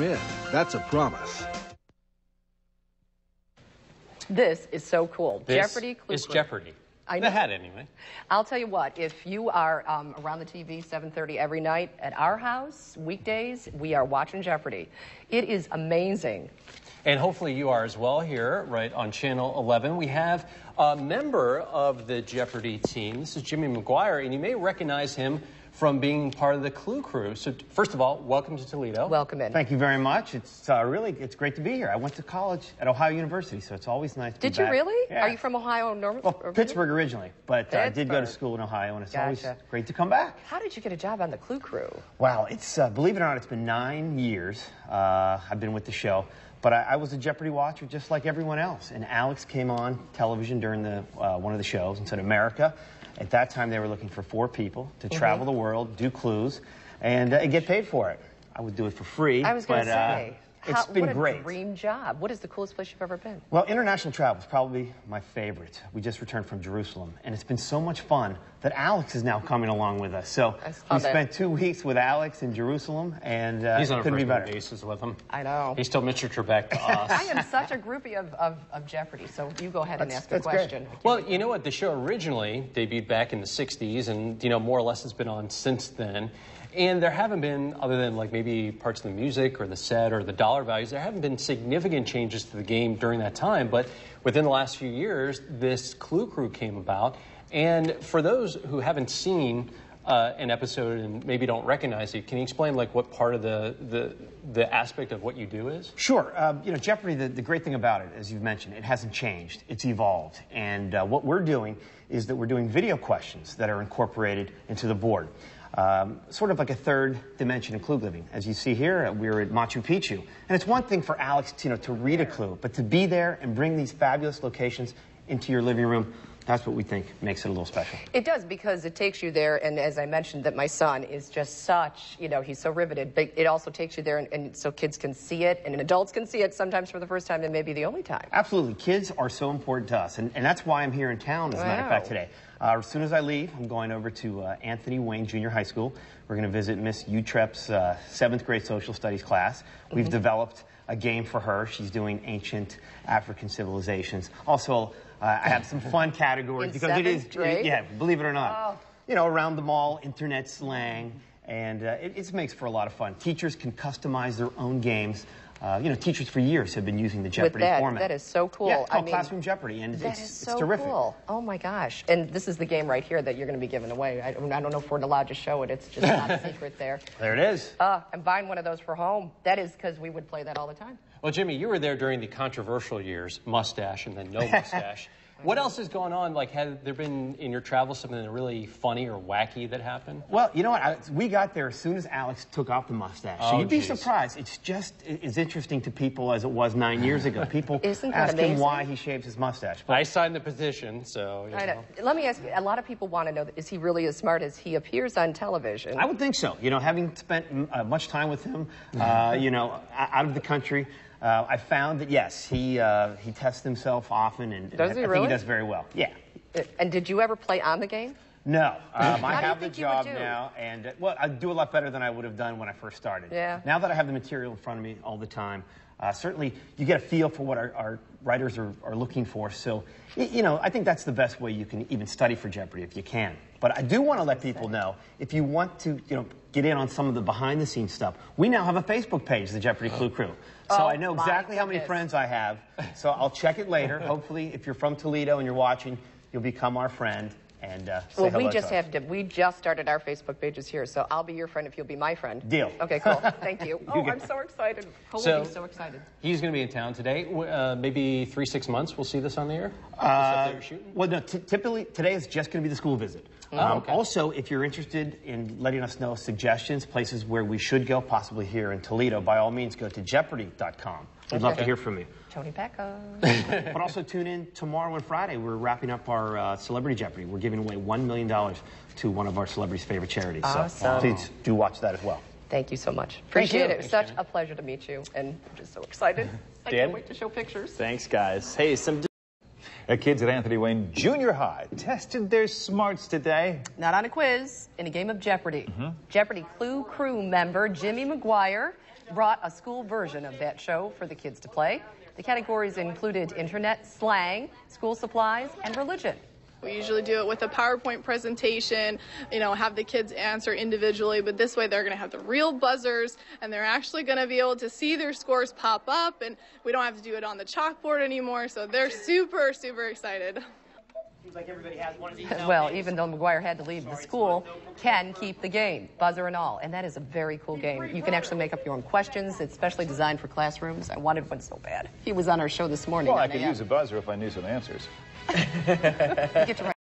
in. That's a promise. This is so cool. This Jeopardy Clue is Clue. Jeopardy. I know. The hat, anyway. I'll tell you what, if you are around the TV 7:30 every night at our house, weekdays, we are watching Jeopardy. It is amazing. And hopefully you are as well here, right on Channel 11. We have a member of the Jeopardy team. This is Jimmy McGuire, and you may recognize him from being part of the Clue Crew. So first of all, welcome to Toledo. Welcome in. Thank you very much. It's it's great to be here. I went to college at Ohio University, so it's always nice to be back. Did you really? Yeah. Are you from Ohio? Well, Pittsburgh originally, but I did go to Pittsburgh. school in Ohio, and it's Gotcha. always great to come back. How did you get a job on the Clue Crew? Wow, it's believe it or not, it's been 9 years I've been with the show. But I was a Jeopardy watcher just like everyone else. And Alex came on television during the one of the shows and said, America. At that time, they were looking for 4 people to travel the world, do clues, and get paid for it. I would do it for free. I was going to say. It's been great. What a dream job. What is the coolest place you've ever been? Well, international travel is probably my favorite. We just returned from Jerusalem, and it's been so much fun that Alex is now coming along with us. So we spent 2 weeks with Alex in Jerusalem, and he's on a couldn't be better. basis with him. I know. He's still Mr. Trebek to us. I am such a groupie of Jeopardy, so you go ahead and ask a question. Great. Well, you know what? The show originally debuted back in the 60s, and, you know, more or less it's been on since then. And there haven't been, other than like maybe parts of the music or the set or the dollar values, there haven't been significant changes to the game during that time. But within the last few years, this Clue Crew came about. And for those who haven't seen an episode and maybe don't recognize it, can you explain like what part of the aspect of what you do is? Sure. You know, Jeopardy, the great thing about it, as you've mentioned, it hasn't changed. It's evolved. And what we're doing is that we're doing video questions that are incorporated into the board. Sort of like a third dimension of clue giving. As you see here, we're at Machu Picchu. And it's one thing for Alex to read a clue, but to be there and bring these fabulous locations into your living room, that's what we think makes it a little special. It does, because it takes you there, and as I mentioned, that my son is just such, you know, he's so riveted, but it also takes you there, and so kids can see it, and adults can see it sometimes for the first time and maybe the only time. Absolutely. Kids are so important to us, and that's why I'm here in town, as a matter of fact, today. As soon as I leave, I'm going over to Anthony Wayne Junior High School. We're going to visit Miss Utrep's 7th grade social studies class. We've developed a game for her. She's doing ancient African civilizations. Also, I have some fun categories because it is, yeah, believe it or not, you know, around the mall, internet slang, and it makes for a lot of fun. Teachers can customize their own games. You know, teachers for years have been using the Jeopardy format. That is so cool. Yeah, it's called Classroom Jeopardy, and it's terrific. Cool. Oh my gosh! And this is the game right here that you're going to be giving away. I don't know if we're allowed to show it. It's just not a secret there. There it is. I'm buying one of those for home. That is because we would play that all the time. Well, Jimmy, you were there during the controversial years, mustache and then no mustache. What else is going on? Like, had there been in your travels something really funny or wacky that happened? Well, you know what? We got there as soon as Alex took off the mustache. So you'd be surprised. It's just as interesting to people as it was 9 years ago. People ask him why he shaves his mustache. But I signed the petition, so, you know. Let me ask you, a lot of people want to know, is he really as smart as he appears on television? I would think so. You know, having spent much time with him, you know, out of the country, I found that, yes, he tests himself often, and I think he does very well. Yeah. And did you ever play on the game? No. I have the job now, and, well, I do a lot better than I would have done when I first started. Yeah. Now that I have the material in front of me all the time, certainly you get a feel for what our writers are looking for. So, you know, I think that's the best way you can even study for Jeopardy if you can. But I do want to let people know, if you want to, you know, get in on some of the behind-the-scenes stuff, we now have a Facebook page, the Jeopardy Clue Crew. So I know exactly how many friends I have. So I'll check it later. Hopefully, if you're from Toledo and you're watching, you'll become our friend and say hello. Well, we just started our Facebook pages here, so I'll be your friend if you'll be my friend. Deal. Okay, cool. Thank you. Oh, I'm so excited. He's so excited. He's going to be in town today. Maybe 3-6 months we'll see this on the air? Well, no, typically, today is just going to be the school visit. Also, if you're interested in letting us know suggestions, places where we should go, possibly here in Toledo, by all means, go to Jeopardy.com. We'd love to hear from you. Tony Pecco. But also tune in tomorrow and Friday. We're wrapping up our Celebrity Jeopardy. We're giving away $1 million to one of our celebrities' favorite charities. Awesome. So please do watch that as well. Thank you so much. Appreciate it. It was such a pleasure to meet you, and I'm just so excited. I can't wait to show pictures. Thanks, guys. Hey, kids at Anthony Wayne Junior High tested their smarts today. Not on a quiz, in a game of Jeopardy. Jeopardy Clue Crew member Jimmy McGuire brought a school version of that show for the kids to play. The categories included internet, slang, school supplies, and religion. We usually do it with a PowerPoint presentation, have the kids answer individually, but this way they're going to have the real buzzers and they're actually going to be able to see their scores pop up, and we don't have to do it on the chalkboard anymore, so they're super, super excited. Seems like everybody has one of these. Well, even though McGuire had to leave, the school can keep the game, buzzer and all, and that is a very cool game. You can actually make up your own questions. It's specially designed for classrooms. I wanted one so bad. He was on our show this morning. Well, I could use a buzzer if I knew some answers. You get to write